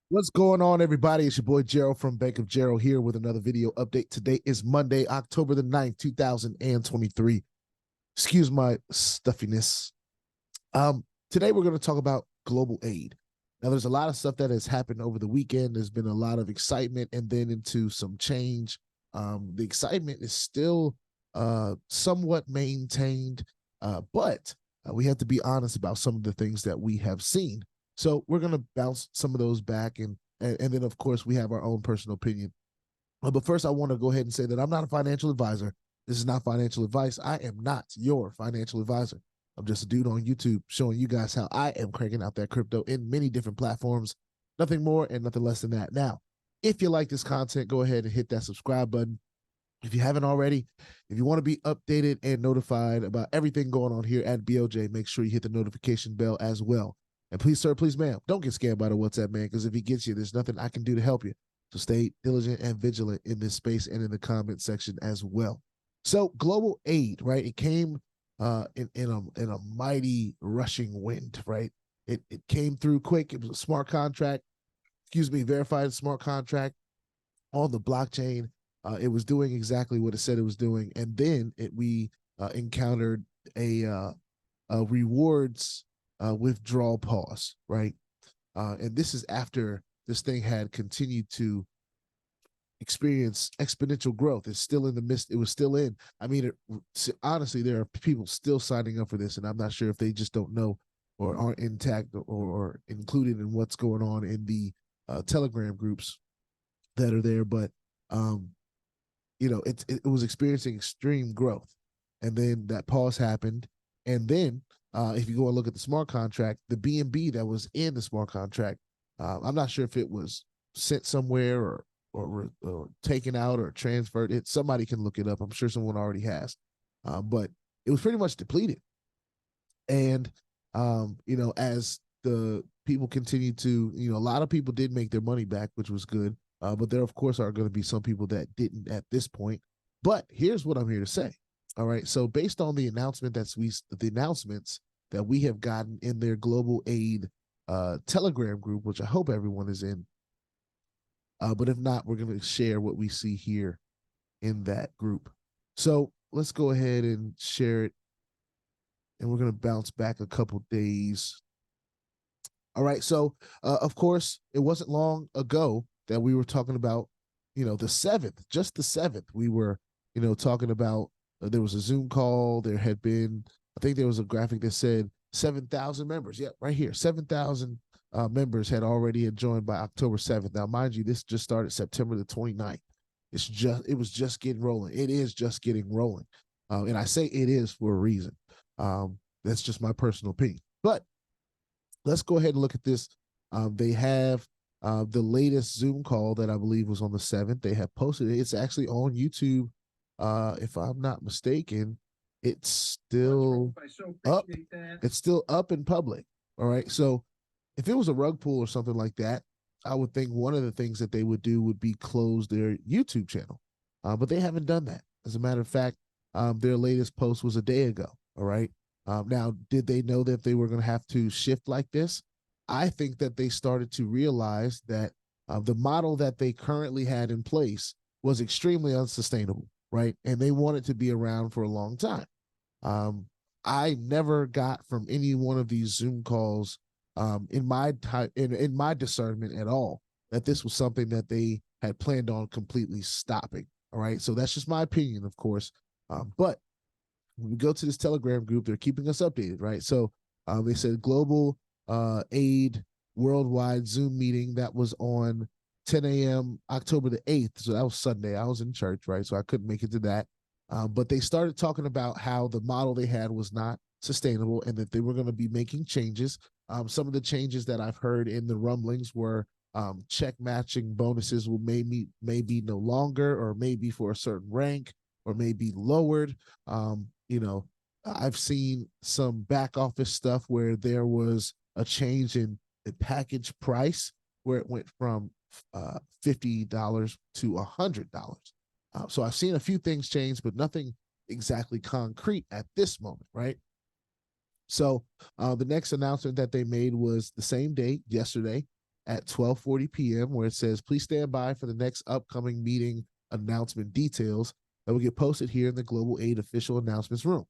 What's going on, everybody? It's your boy Gerald from Bank of Gerald here with another video update. Today is Monday, October the 9th, 2023. Excuse my stuffiness. Today we're going to talk about global aid. Now, there's a lot of stuff that has happened over the weekend. There's been a lot of excitement and then into some change. The excitement is still somewhat maintained, but we have to be honest about some of the things that we have seen. So we're going to bounce some of those back, and then, of course, we have our own personal opinion. But first, I want to go ahead and say that I'm not a financial advisor. This is not financial advice. I am not your financial advisor. I'm just a dude on YouTube showing you guys how I am cranking out that crypto in many different platforms. Nothing more and nothing less than that. Now, if you like this content, go ahead and hit that subscribe button. If you haven't already, if you want to be updated and notified about everything going on here at BOJ, make sure you hit the notification bell as well. And please, sir, please, ma'am, don't get scammed by the WhatsApp man, because if he gets you, there's nothing I can do to help you. So stay diligent and vigilant in this space and in the comment section as well. So global aid, right? It came in a mighty rushing wind, right? It came through quick. It was a smart contract, verified smart contract on the blockchain. It was doing exactly what it said it was doing, and then we encountered a rewards withdrawal pause, right? And this is after this thing had continued to experience exponential growth. It's still in the midst. It was still in. I mean, honestly, there are people still signing up for this, and I'm not sure if they just don't know or aren't intact or included in what's going on in the Telegram groups that are there. But it was experiencing extreme growth, and then that pause happened, and then if you go and look at the smart contract, the BNB that was in the smart contract, I'm not sure if it was sent somewhere or taken out or transferred. Somebody can look it up. I'm sure someone already has, but it was pretty much depleted. And as the people continue to, a lot of people did make their money back, which was good. But there, of course, are going to be some people that didn't at this point. But here's what I'm here to say. All right. So based on the announcements that we have gotten in their global aid Telegram group, which I hope everyone is in. But if not, we're going to share what we see here in that group. So let's go ahead and share it. And we're going to bounce back a couple days. All right. So, of course, it wasn't long ago that we were talking about, the 7th, just the 7th. We were, talking about there was a Zoom call. There had been, I think there was a graphic that said 7,000 members. Yeah, right here. 7,000 members had already joined by October 7th. Now, mind you, this just started September the 29th. It was just getting rolling. It is just getting rolling. And I say it is for a reason. That's just my personal opinion. But let's go ahead and look at this. They have the latest Zoom call that I believe was on the 7th. They have posted it. It's actually on YouTube. If I'm not mistaken, it's still up. It's still up in public. All right. So if it was a rug pull or something like that, I would think one of the things that they would do would be close their YouTube channel. But they haven't done that. As a matter of fact, their latest post was a day ago. All right. Now, did they know that they were going to have to shift like this? I think that they started to realize that the model that they currently had in place was extremely unsustainable, right? And they wanted to be around for a long time. I never got from any one of these Zoom calls in my discernment at all that this was something that they had planned on completely stopping. All right. So that's just my opinion, of course. But when we go to this Telegram group, they're keeping us updated, right? So they said global aid worldwide Zoom meeting that was on 10 a.m. October the 8th. So that was Sunday. I was in church, right? So I couldn't make it to that. But they started talking about how the model they had was not sustainable and that they were going to be making changes. Some of the changes that I've heard in the rumblings were check matching bonuses will maybe no longer, or maybe for a certain rank, or maybe lowered. I've seen some back office stuff where there was a change in the package price where it went from $50 to $100. So I've seen a few things change, but nothing exactly concrete at this moment, right? So the next announcement that they made was the same day, yesterday, at 12:40 p.m. where it says, please stand by for the next upcoming meeting announcement details that will get posted here in the Global Aid official announcements room.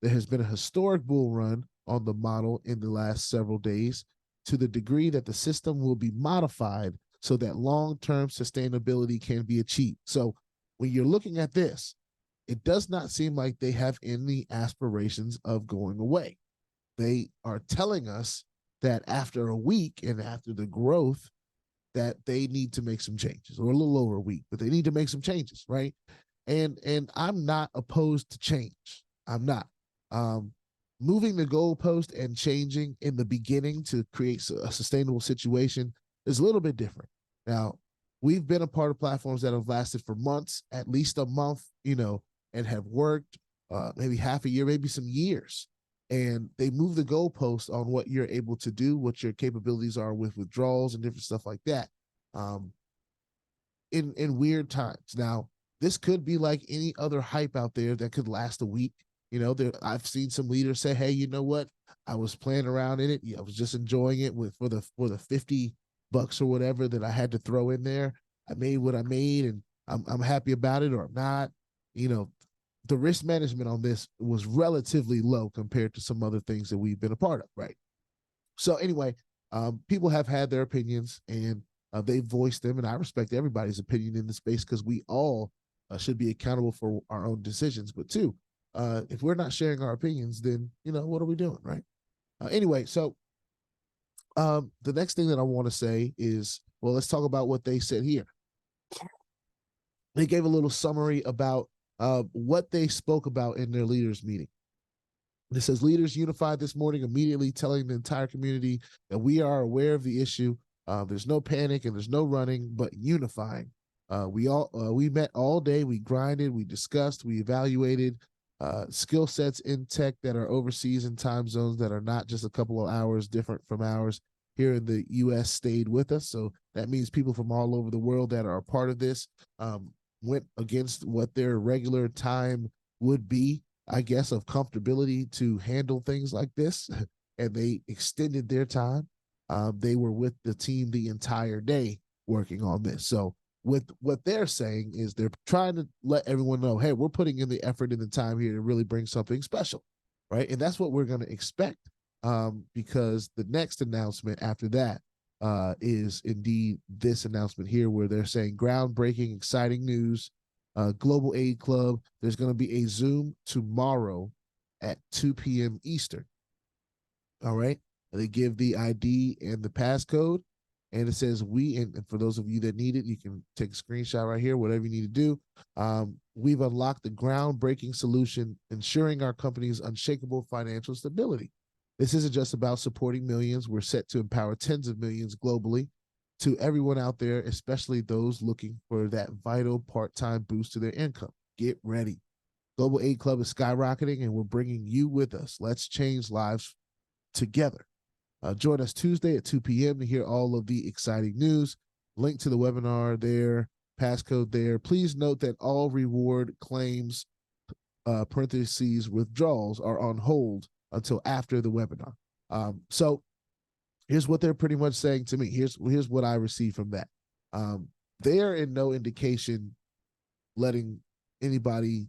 There has been a historic bull run on the model in the last several days to the degree that the system will be modified so that long-term sustainability can be achieved. So when you're looking at this, it does not seem like they have any aspirations of going away. They are telling us that after a week and after the growth, that they need to make some changes, or a little over a week, but they need to make some changes, right? And I'm not opposed to change. I'm not. Moving the goalpost and changing in the beginning to create a sustainable situation is a little bit different. Now, we've been a part of platforms that have lasted for months, at least a month, and have worked maybe half a year, maybe some years. And they move the goalpost on what you're able to do, what your capabilities are with withdrawals and different stuff like that in weird times. Now, this could be like any other hype out there that could last a week. I've seen some leaders say, hey, you know what? I was playing around in it. I was just enjoying it for the $50 or whatever that I had to throw in there. I made what I made and I'm happy about it, or I'm not. The risk management on this was relatively low compared to some other things that we've been a part of, right? So anyway, people have had their opinions and they voiced them, and I respect everybody's opinion in the space because we all should be accountable for our own decisions. But two, if we're not sharing our opinions, then what are we doing, right? Anyway, so the next thing that I want to say is, well, let's talk about what they said here. They gave a little summary about what they spoke about in their leaders meeting. It says leaders unified this morning, immediately telling the entire community that we are aware of the issue. There's no panic and there's no running, but unifying. We met all day. We grinded, we discussed, we evaluated skill sets in tech that are overseas in time zones that are not just a couple of hours different from ours here in the U.S. stayed with us. So that means people from all over the world that are a part of this went against what their regular time would be, I guess, of comfortability to handle things like this. And they extended their time. They were with the team the entire day working on this. So with what they're saying is they're trying to let everyone know, hey, we're putting in the effort and the time here to really bring something special, right? And that's what we're going to expect because the next announcement after that is indeed this announcement here where they're saying groundbreaking, exciting news, Global Aid Club. There's going to be a Zoom tomorrow at 2 p.m. Eastern. All right. And they give the ID and the passcode. And it says and for those of you that need it, you can take a screenshot right here, whatever you need to do. We've unlocked the groundbreaking solution, ensuring our company's unshakable financial stability. This isn't just about supporting millions. We're set to empower tens of millions globally. To everyone out there, especially those looking for that vital part-time boost to their income, get ready. Global Aid Club is skyrocketing, and we're bringing you with us. Let's change lives together. Join us Tuesday at 2 p.m. to hear all of the exciting news. Link to the webinar there, passcode there. Please note that all reward claims, parentheses, withdrawals are on hold until after the webinar. So here's what they're pretty much saying to me. Here's what I received from that. They are in no indication letting anybody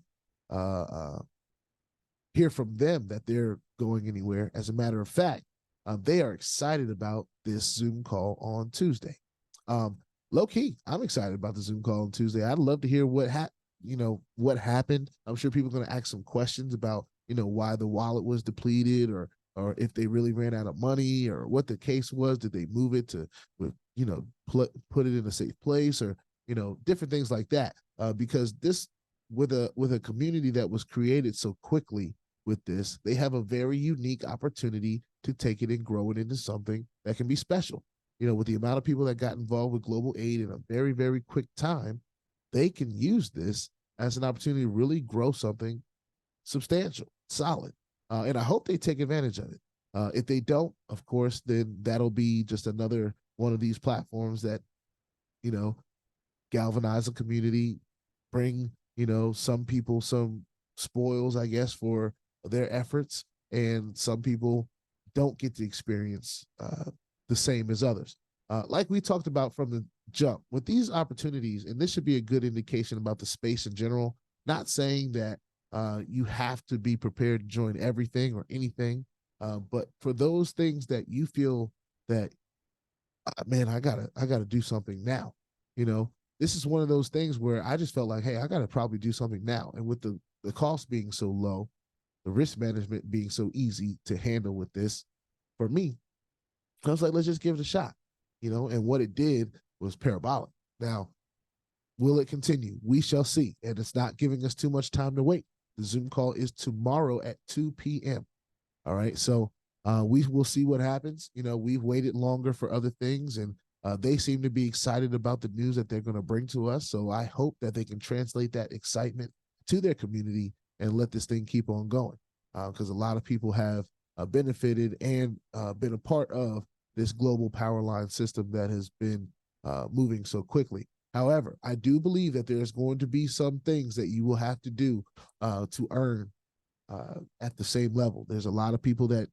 hear from them that they're going anywhere. As a matter of fact, they are excited about this Zoom call on Tuesday. Low key, I'm excited about the Zoom call on Tuesday. I'd love to hear what happened. I'm sure people are going to ask some questions about why the wallet was depleted, or if they really ran out of money, or what the case was. Did they move it to put it in a safe place, or different things like that? Because this, with a community that was created so quickly with this, they have a very unique opportunity to take it and grow it into something that can be special. With the amount of people that got involved with global aid in a very, very quick time, they can use this as an opportunity to really grow something substantial, solid. And I hope they take advantage of it. If they don't, of course, then that'll be just another one of these platforms that, galvanize the community, bring, some people some spoils, I guess, for their efforts, and some people don't get to experience the same as others. like we talked about from the jump, with these opportunities, and this should be a good indication about the space in general, not saying that you have to be prepared to join everything or anything, but for those things that you feel that, man, I gotta do something now. You know, this is one of those things where I just felt like, hey, I gotta probably do something now. And with the cost being so low, the risk management being so easy to handle with this, for me, I was like, let's just give it a shot. And what it did was parabolic. Now, will it continue? We shall see. And it's not giving us too much time to wait. The Zoom call is tomorrow at 2 p.m. All right. So we will see what happens. We've waited longer for other things, and they seem to be excited about the news that they're going to bring to us. So I hope that they can translate that excitement to their community and let this thing keep on going, because a lot of people have benefited and been a part of this global power line system that has been moving so quickly. However, I do believe that there's going to be some things that you will have to do to earn at the same level. There's a lot of people that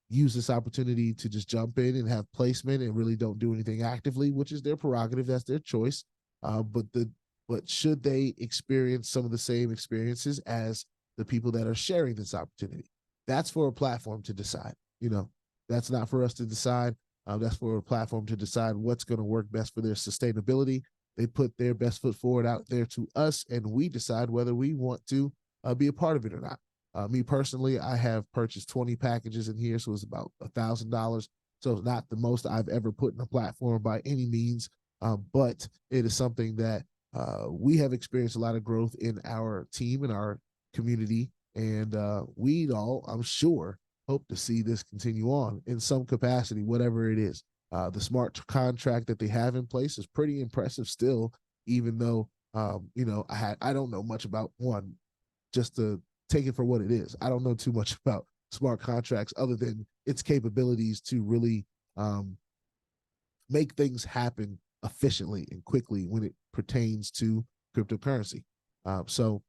use this opportunity to just jump in and have placement and really don't do anything actively, which is their prerogative. That's their choice. But should they experience some of the same experiences as the people that are sharing this opportunity? That's for a platform to decide. That's not for us to decide. That's for a platform to decide what's going to work best for their sustainability. They put their best foot forward out there to us, and we decide whether we want to be a part of it or not. Me personally, I have purchased 20 packages in here, so it's about $1,000. So it's not the most I've ever put in a platform by any means, but it is something that we have experienced a lot of growth in our team and our community, and we all, I'm sure, hope to see this continue on in some capacity, whatever it is. The smart contract that they have in place is pretty impressive still, even though I don't know much about one, just to take it for what it is. I don't know too much about smart contracts other than its capabilities to really make things happen efficiently and quickly when it pertains to cryptocurrency. So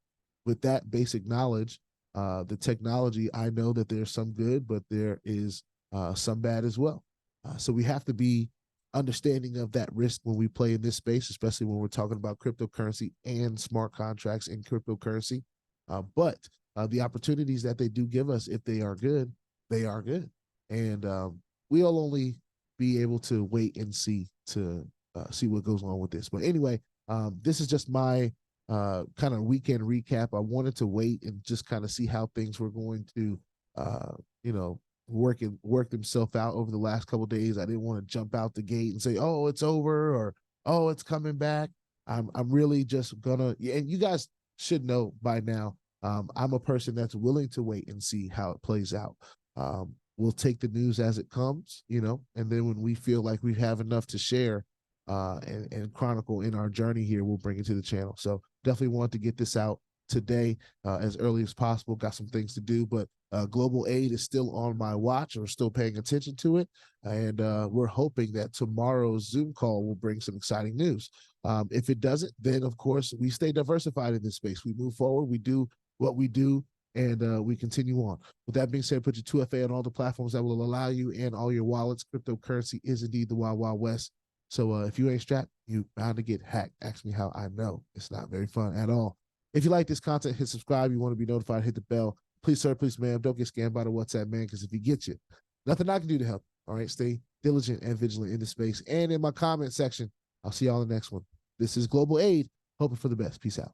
with that basic knowledge, the technology, I know that there's some good, but there is some bad as well. So we have to be understanding of that risk when we play in this space, especially when we're talking about cryptocurrency and smart contracts in cryptocurrency. But the opportunities that they do give us, if they are good, they are good. And we'll only be able to wait and see to see what goes on with this. But anyway, this is just my kind of weekend recap. I wanted to wait and just kind of see how things were going to, work themselves out over the last couple of days. I didn't want to jump out the gate and say, "Oh, it's over," or "Oh, it's coming back." I'm really just gonna, and you guys should know by now, I'm a person that's willing to wait and see how it plays out. We'll take the news as it comes, and then when we feel like we have enough to share and chronicle in our journey here, we'll bring it to the channel. So definitely want to get this out today as early as possible. Got some things to do, but global aid is still on my watch. We're still paying attention to it, and we're hoping that tomorrow's Zoom call will bring some exciting news. If it doesn't, then of course we stay diversified in this space. We move forward. We do what we do, and we continue on. With that being said, put your 2FA on all the platforms that will allow you and all your wallets. Cryptocurrency is indeed the Wild Wild West. So if you ain't strapped, you bound to get hacked. Ask me how I know. It's not very fun at all. If you like this content, hit subscribe. You want to be notified, hit the bell. Please, sir, please, ma'am, don't get scammed by the WhatsApp man, because if he gets you, nothing I can do to help. All right, stay diligent and vigilant in the space and in my comment section. I'll see y'all in the next one. This is Global Aid, hoping for the best. Peace out.